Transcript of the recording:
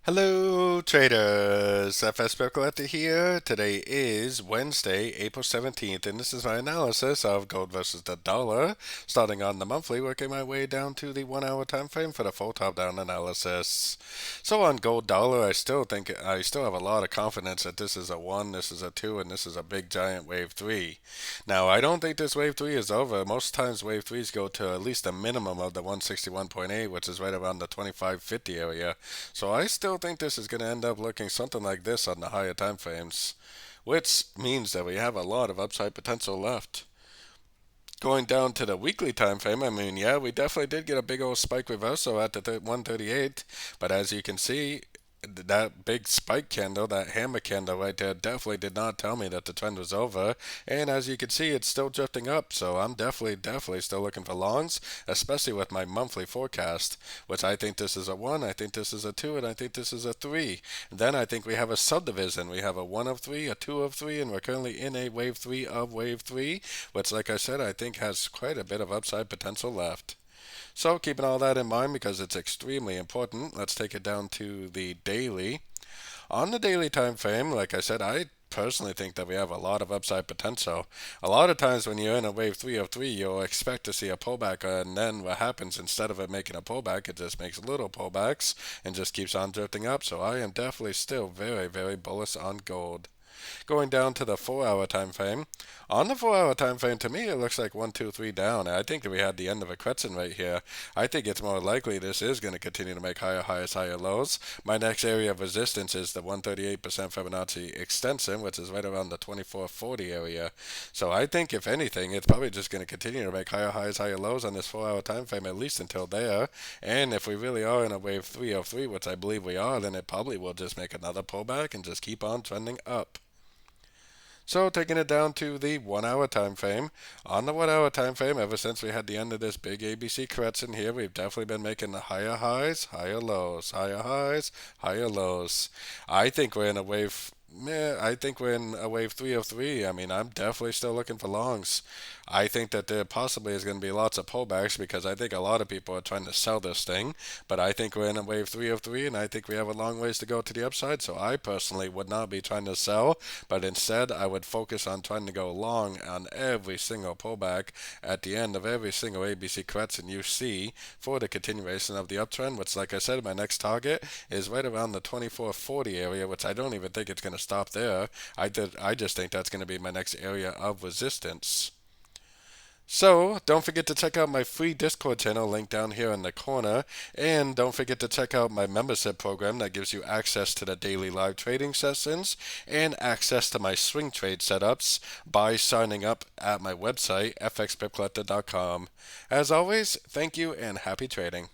Hello traders, FX Pip Collector here. Today is Wednesday, April 17th, and this is my analysis of gold versus the dollar, starting on the monthly, working my way down to the 1 hour time frame for the full top-down analysis. So on gold dollar, I still have a lot of confidence that this is a 1, this is a 2, and this is a big giant wave 3. Now, I don't think this wave 3 is over. Most times wave 3s go to at least a minimum of the 161.8, which is right around the 2550 area. So I still think this is going to end up looking something like this on the higher time frames, which means that we have a lot of upside potential left. Going down to the weekly time frame, I mean, yeah, we definitely did get a big old spike reversal at the 138, but as you can see, that big spike candle, that hammer candle right there, definitely did not tell me that the trend was over. And as you can see, it's still drifting up. So I'm definitely still looking for longs, especially with my monthly forecast, which I think this is a 1, I think this is a 2, and I think this is a 3. And then I think we have a subdivision. We have a 1 of 3, a 2 of 3, and we're currently in a wave 3 of wave 3, which, like I said, I think has quite a bit of upside potential left. So keeping all that in mind because it's extremely important, let's take it down to the daily. On the daily time frame, like I said, I personally think that we have a lot of upside potential. A lot of times when you're in a wave 3 of 3, you'll expect to see a pullback, and then what happens, instead of it making a pullback, it just makes little pullbacks and just keeps on drifting up. So I am definitely still very bullish on gold. Going down to the 4 hour time frame. On the 4 hour time frame, to me, it looks like 1, 2, 3 down. I think that we had the end of a crescent right here. I think it's more likely this is going to continue to make higher highs, higher lows. My next area of resistance is the 138% Fibonacci extension, which is right around the 2440 area. So I think, if anything, it's probably just going to continue to make higher highs, higher lows on this 4 hour time frame, at least until there. And if we really are in a wave 3 of 3, which I believe we are, then it probably will just make another pullback and just keep on trending up. So taking it down to the 1 hour time frame. On the 1 hour time frame, ever since we had the end of this big ABC correction here, we've definitely been making the higher highs, higher lows, higher highs, higher lows. I think we're in a wave. Yeah, I think we're in a wave 3 of 3. I mean, I'm definitely still looking for longs. I think that there possibly is going to be lots of pullbacks because I think a lot of people are trying to sell this thing. But I think we're in a wave 3 of 3, and I think we have a long ways to go to the upside. So I personally would not be trying to sell, but instead I would focus on trying to go long on every single pullback at the end of every single ABC correction you see for the continuation of the uptrend, which, like I said, my next target is right around the 2440 area, which I don't even think it's going to stop there. I just think that's going to be my next area of resistance. So, don't forget to check out my free Discord channel linked down here in the corner. And don't forget to check out my membership program that gives you access to the daily live trading sessions and access to my swing trade setups by signing up at my website, fxpipcollector.com. As always, thank you and happy trading.